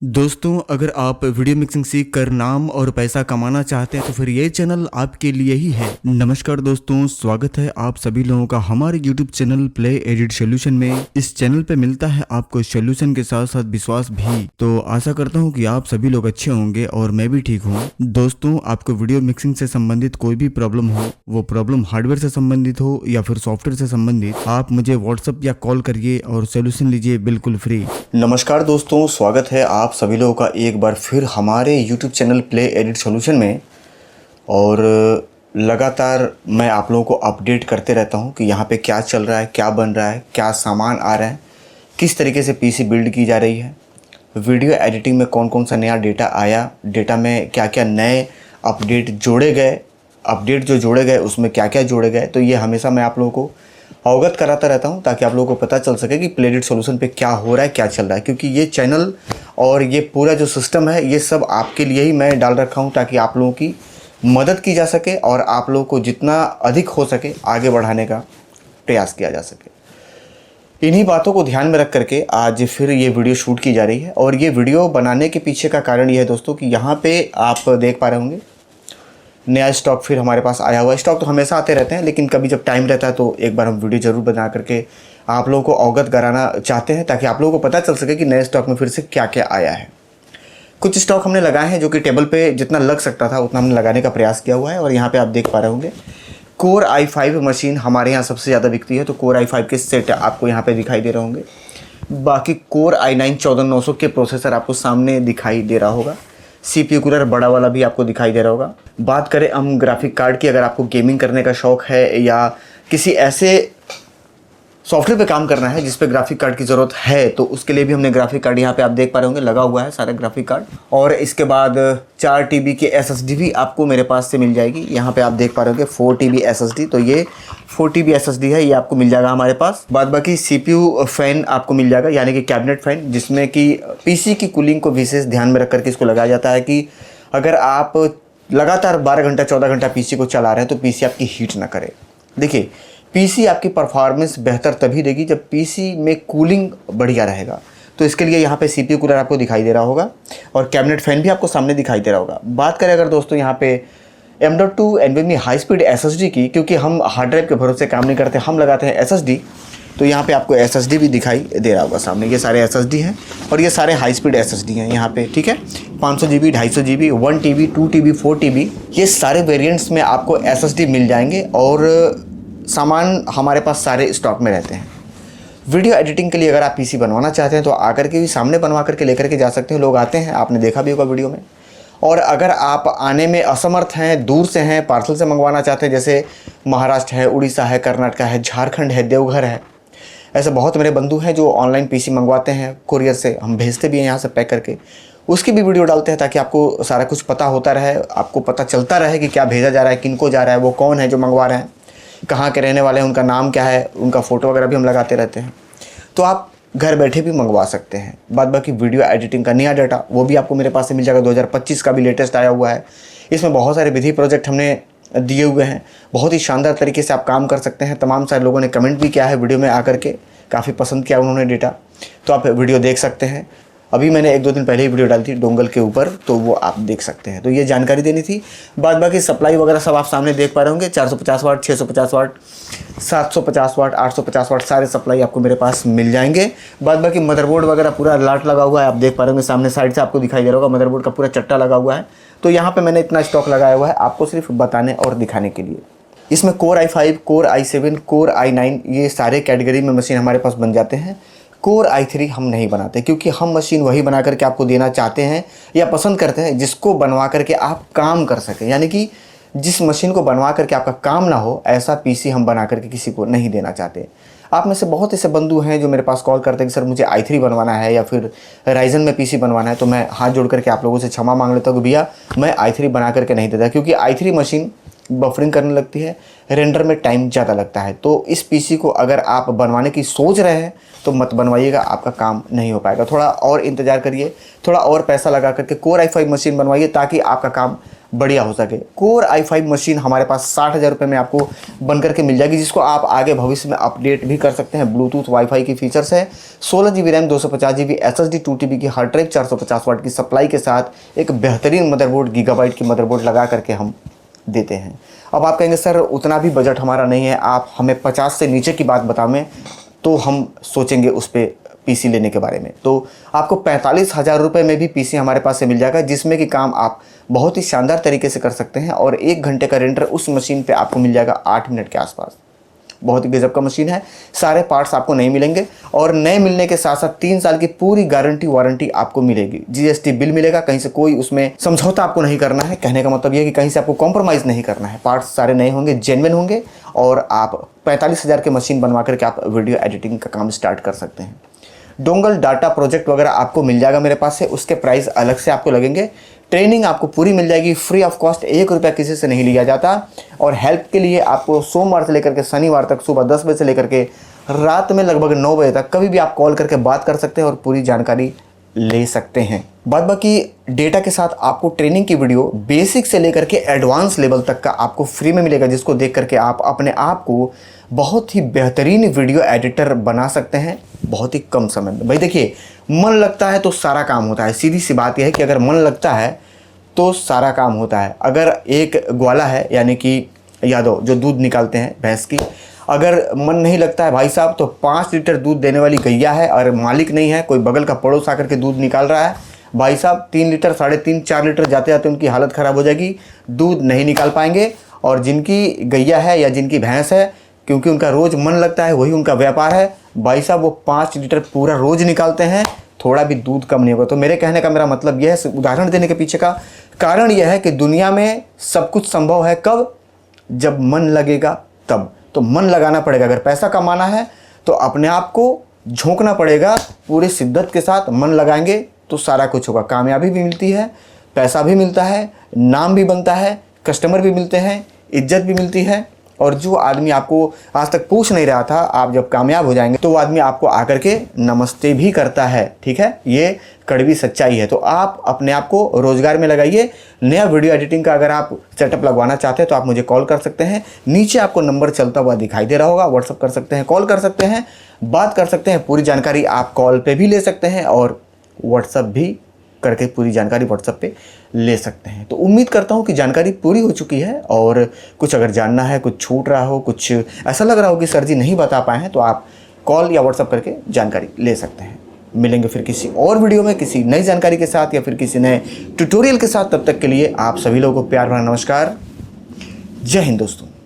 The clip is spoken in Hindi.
दोस्तों, अगर आप वीडियो मिक्सिंग सीख कर नाम और पैसा कमाना चाहते हैं तो फिर ये चैनल आपके लिए ही है। नमस्कार दोस्तों, स्वागत है आप सभी लोगों का हमारे YouTube channel play edit solution में। इस चैनल पे मिलता है आपको सोल्यूशन के साथ साथ विश्वास भी। तो आशा करता हूँ कि आप सभी लोग अच्छे होंगे और मैं भी ठीक हूँ। दोस्तों, आपको वीडियो मिक्सिंग से संबंधित कोई भी प्रॉब्लम हो, वो प्रॉब्लम हार्डवेयर से संबंधित हो या फिर सॉफ्टवेयर से संबंधित, आप मुझे व्हाट्सएप या कॉल करिए और सोल्यूशन लीजिए बिल्कुल फ्री। नमस्कार दोस्तों, स्वागत है आप सभी लोगों का एक बार फिर हमारे YouTube channel play edit solution में। और लगातार मैं आप लोगों को अपडेट करते रहता हूं कि यहाँ पे क्या चल रहा है, क्या बन रहा है, क्या सामान आ रहा है, किस तरीके से पीसी बिल्ड की जा रही है, वीडियो एडिटिंग में कौन कौन सा नया डेटा आया, डेटा में क्या क्या नए अपडेट जोड़े गए, अपडेट जो जोड़े गए उसमें क्या क्या जोड़े गए। तो ये हमेशा मैं आप लोगों को अवगत कराता रहता हूं ताकि आप लोगों को पता चल सके कि प्ले एडिट सॉल्यूशन पे क्या हो रहा है, क्या चल रहा है। क्योंकि ये चैनल और ये पूरा जो सिस्टम है ये सब आपके लिए ही मैं डाल रखा हूं ताकि आप लोगों की मदद की जा सके और आप लोगों को जितना अधिक हो सके आगे बढ़ाने का प्रयास किया जा सके। इन्हीं बातों को ध्यान में रख करके आज फिर ये वीडियो शूट की जा रही है। और ये वीडियो बनाने के पीछे का कारण ये है दोस्तों कि यहाँ पे आप देख पा रहे होंगे नया स्टॉक फिर हमारे पास आया हुआ है। स्टॉक तो हमेशा आते रहते हैं, लेकिन कभी जब टाइम रहता है तो एक बार हम वीडियो ज़रूर बना करके आप लोगों को अवगत कराना चाहते हैं ताकि आप लोगों को पता चल सके कि नए स्टॉक में फिर से क्या क्या आया है। कुछ स्टॉक हमने लगाए हैं जो कि टेबल पे जितना लग सकता था उतना हमने लगाने का प्रयास किया हुआ है। और यहाँ पे आप देख पा रहे होंगे कोर i5 मशीन हमारे यहाँ सबसे ज़्यादा बिकती है, तो कोर i5 के सेट आपको यहाँ पे दिखाई दे रहे होंगे। बाकी कोर i9 14900 के प्रोसेसर आपको सामने दिखाई दे रहा होगा। CPU कूलर बड़ा वाला भी आपको दिखाई दे रहा होगा। बात करें हम ग्राफिक कार्ड की, अगर आपको गेमिंग करने का शौक़ है या किसी ऐसे सॉफ्टवेयर पे काम करना है जिस पे ग्राफिक कार्ड की ज़रूरत है तो उसके लिए भी हमने ग्राफिक कार्ड यहाँ पे आप देख पा रहे होंगे लगा हुआ है सारे ग्राफिक कार्ड। और इसके बाद 4 TB की SSD भी आपको मेरे पास से मिल जाएगी। यहाँ पे आप देख पा रहे होंगे 4 TB SSD, तो ये 4 TB SSD है, ये आपको मिल जाएगा हमारे पास। बाद बाकी CPU फ़ैन आपको मिल जाएगा, यानी कि कैबिनेट फ़ैन, जिसमें कि PC की कूलिंग को विशेष ध्यान में रख करके इसको लगाया जाता है कि अगर आप लगातार 12 घंटा 14 घंटा PC को चला रहे हैं तो PC आपकी हीट ना करे। देखिए, PC आपकी परफॉर्मेंस बेहतर तभी देगी जब PC में कूलिंग बढ़िया रहेगा। तो इसके लिए यहाँ पे CPU कूलर आपको दिखाई दे रहा होगा और कैबिनेट फ़ैन भी आपको सामने दिखाई दे रहा होगा। बात करें अगर दोस्तों यहाँ पे M.2 NVMe high speed SSD की, क्योंकि हम हार्ड ड्राइव के भरोसे काम नहीं करते, हम लगाते हैं SSD, तो यहाँ पे आपको SSD भी दिखाई दे रहा होगा सामने। ये सारे SSD हैं और ये सारे हाई स्पीड SSD हैं यहाँ पे, ठीक है। 500 GB, 250 GB, 1 TB, 2 TB, 4 TB, ये सारे वेरिएंट्स में आपको SSD मिल जाएंगे। और सामान हमारे पास सारे स्टॉक में रहते हैं। वीडियो एडिटिंग के लिए अगर आप PC बनवाना चाहते हैं तो आकर के भी सामने बनवा करके लेकर के जा सकते हैं। लोग आते हैं, आपने देखा भी होगा वीडियो में। और अगर आप आने में असमर्थ हैं, दूर से हैं, पार्सल से मंगवाना चाहते हैं, जैसे महाराष्ट्र है, उड़ीसा है, कर्नाटक है, झारखंड है, देवघर है, ऐसे बहुत मेरे बंधु हैं जो ऑनलाइन PC मंगवाते हैं कुरियर से, हम भेजते भी हैं यहाँ से पैक करके, उसकी भी वीडियो डालते हैं ताकि आपको सारा कुछ पता होता रहे, आपको पता चलता रहे कि क्या भेजा जा रहा है, किनको जा रहा है, वो कौन है जो मंगवा रहे हैं, कहाँ के रहने वाले हैं, उनका नाम क्या है, उनका फ़ोटो वगैरह भी हम लगाते रहते हैं। तो आप घर बैठे भी मंगवा सकते हैं। बाद बाकी वीडियो एडिटिंग का नया डाटा वो भी आपको मेरे पास से मिल जाएगा। 2025 का भी लेटेस्ट आया हुआ है। इसमें बहुत सारे विधि प्रोजेक्ट हमने दिए हुए हैं, बहुत ही शानदार तरीके से आप काम कर सकते हैं। तमाम सारे लोगों ने कमेंट भी किया है वीडियो में आकर के, काफ़ी पसंद किया उन्होंने डेटा, तो आप वीडियो देख सकते हैं। अभी मैंने 1-2 दिन पहले ही वीडियो डाली थी डोंगल के ऊपर, तो वो आप देख सकते हैं। तो ये जानकारी देनी थी। बाद बाकी सप्लाई वगैरह सब आप सामने देख पा रहे होंगे। 450 वाट, 650 वाट, 750 वाट, 850 वाट, सारे सप्लाई आपको मेरे पास मिल जाएंगे। बाद बाकी मदरबोर्ड वगैरह पूरा लाट लगा हुआ है, आप देख पा रहे होंगे सामने साइड से आपको दिखाई दे रहा होगा मदरबोर्ड का पूरा चट्टा लगा हुआ है। तो यहाँ पर मैंने इतना स्टॉक लगाया हुआ है आपको सिर्फ बताने और दिखाने के लिए। इसमें core i5, core i7, core i9 ये सारे कैटेगरी में मशीन हमारे पास बन जाते हैं। कोर i3 हम नहीं बनाते, क्योंकि हम मशीन वही बना करके आपको देना चाहते हैं या पसंद करते हैं जिसको बनवा करके आप काम कर सकें। यानी कि जिस मशीन को बनवा करके आपका काम ना हो, ऐसा PC हम बना करके किसी को नहीं देना चाहते। आप में से बहुत ऐसे बंधु हैं जो मेरे पास कॉल करते हैं कि सर मुझे i3 बनवाना है या फिर राइजन में PC बनवाना है। तो मैं हाथ जोड़ करके आप लोगों से क्षमा मांग लेता हूँ कि भैया मैं i3 बना करके नहीं देता, क्योंकि i3 मशीन बफरिंग करने लगती है, रेंडर में टाइम ज़्यादा लगता है। तो इस PC को अगर आप बनवाने की सोच रहे हैं तो मत बनवाइएगा, आपका काम नहीं हो पाएगा। थोड़ा और इंतज़ार करिए, थोड़ा और पैसा लगा करके कोर i5 मशीन बनवाइए ताकि आपका काम बढ़िया हो सके। कोर i5 मशीन हमारे पास 60,000 रुपये में आपको बन करके मिल जाएगी, जिसको आप आगे भविष्य में अपडेट भी कर सकते हैं। ब्लूटूथ वाईफाई की फीचर्स है, 16 GB RAM, 250 GB SSD, 2 TB की हार्ड ड्राइव, 450 वाट की सप्लाई के साथ एक बेहतरीन मदरबोर्ड, गीगाबाइट की मदरबोर्ड लगा करके हम देते हैं। अब आप कहेंगे सर उतना भी बजट हमारा नहीं है, आप हमें 50 से नीचे की बात बतावें तो हम सोचेंगे उस पर पीसी लेने के बारे में। तो आपको 45,000 रुपये में भी पीसी हमारे पास से मिल जाएगा, जिसमें कि काम आप बहुत ही शानदार तरीके से कर सकते हैं। और 1 घंटे का रेंडर उस मशीन पे आपको मिल जाएगा 8 मिनट के आसपास। बहुत ही गजब का मशीन है। सारे पार्ट्स आपको नहीं मिलेंगे और नए मिलने के साथ साथ 3 साल की पूरी गारंटी वारंटी आपको मिलेगी। GST बिल मिलेगा, कहीं से कोई उसमें समझौता आपको नहीं करना है। कहने का मतलब यह है कि कहीं से आपको कॉम्प्रोमाइज़ नहीं करना है। पार्ट्स सारे नए होंगे, जेन्युइन होंगे और आप 45,000 के मशीन बनवा करके आप वीडियो एडिटिंग का काम स्टार्ट कर सकते हैं। डोंगल, डाटा, प्रोजेक्ट वगैरह आपको मिल जाएगा मेरे पास से, उसके प्राइस अलग से आपको लगेंगे। ट्रेनिंग आपको पूरी मिल जाएगी फ्री ऑफ कॉस्ट, 1 रुपया किसी से नहीं लिया जाता। और हेल्प के लिए आपको सोमवार से लेकर के शनिवार तक सुबह 10 बजे से लेकर के रात में लगभग 9 बजे तक कभी भी आप कॉल करके बात कर सकते हैं और पूरी जानकारी ले सकते हैं। बाद बाकी डेटा के साथ आपको ट्रेनिंग की वीडियो बेसिक से लेकर के एडवांस लेवल तक का आपको फ्री में मिलेगा, जिसको देख करके आप अपने आप को बहुत ही बेहतरीन वीडियो एडिटर बना सकते हैं बहुत ही कम समय में। भाई देखिए, मन लगता है तो सारा काम होता है। सीधी सी बात यह है कि अगर मन लगता है तो सारा काम होता है। अगर एक ग्वाला है, यानी कि यादव जो दूध निकालते हैं भैंस की, अगर मन नहीं लगता है भाई साहब, तो 5 लीटर दूध देने वाली गैया है और मालिक नहीं है, कोई बगल का पड़ोस आकर के दूध निकाल रहा है, भाई साहब 3 लीटर, 3.5, 4 लीटर जाते जाते उनकी हालत ख़राब हो जाएगी, दूध नहीं निकाल पाएंगे। और जिनकी गैया है या जिनकी भैंस है, क्योंकि उनका रोज़ मन लगता है, वही उनका व्यापार है, भाई साहब वो 5 लीटर पूरा रोज़ निकालते हैं, थोड़ा भी दूध कम नहीं होगा। तो मेरे कहने का मेरा मतलब यह है, उदाहरण देने के पीछे का कारण यह है कि दुनिया में सब कुछ संभव है कब? जब मन लगेगा तब। तो मन लगाना पड़ेगा। अगर पैसा कमाना है तो अपने आप को झोंकना पड़ेगा पूरी शिद्दत के साथ। मन लगाएंगे तो सारा कुछ होगा। कामयाबी भी मिलती है, पैसा भी मिलता है, नाम भी बनता है, कस्टमर भी मिलते हैं, इज्जत भी मिलती है। और जो आदमी आपको आज तक पूछ नहीं रहा था, आप जब कामयाब हो जाएंगे तो वो आदमी आपको आकर के नमस्ते भी करता है। ठीक है, ये कड़वी सच्चाई है। तो आप अपने आप को रोजगार में लगाइए। नया वीडियो एडिटिंग का अगर आप सेटअप लगवाना चाहते हैं तो आप मुझे कॉल कर सकते हैं। नीचे आपको नंबर चलता हुआ दिखाई दे रहा होगा, व्हाट्सअप कर सकते हैं, कॉल कर सकते हैं, बात कर सकते हैं। पूरी जानकारी आप कॉल पे भी ले सकते हैं और व्हाट्सअप भी करके पूरी जानकारी व्हाट्सएप पे ले सकते हैं। तो उम्मीद करता हूँ कि जानकारी पूरी हो चुकी है। और कुछ अगर जानना है, कुछ छूट रहा हो, कुछ ऐसा लग रहा हो कि सर जी नहीं बता पाए हैं, तो आप कॉल या व्हाट्सएप करके जानकारी ले सकते हैं। मिलेंगे फिर किसी और वीडियो में किसी नई जानकारी के साथ या फिर किसी नए ट्यूटोरियल के साथ। तब तक के लिए आप सभी लोगों को प्यार भरा नमस्कार। जय हिंद दोस्तों।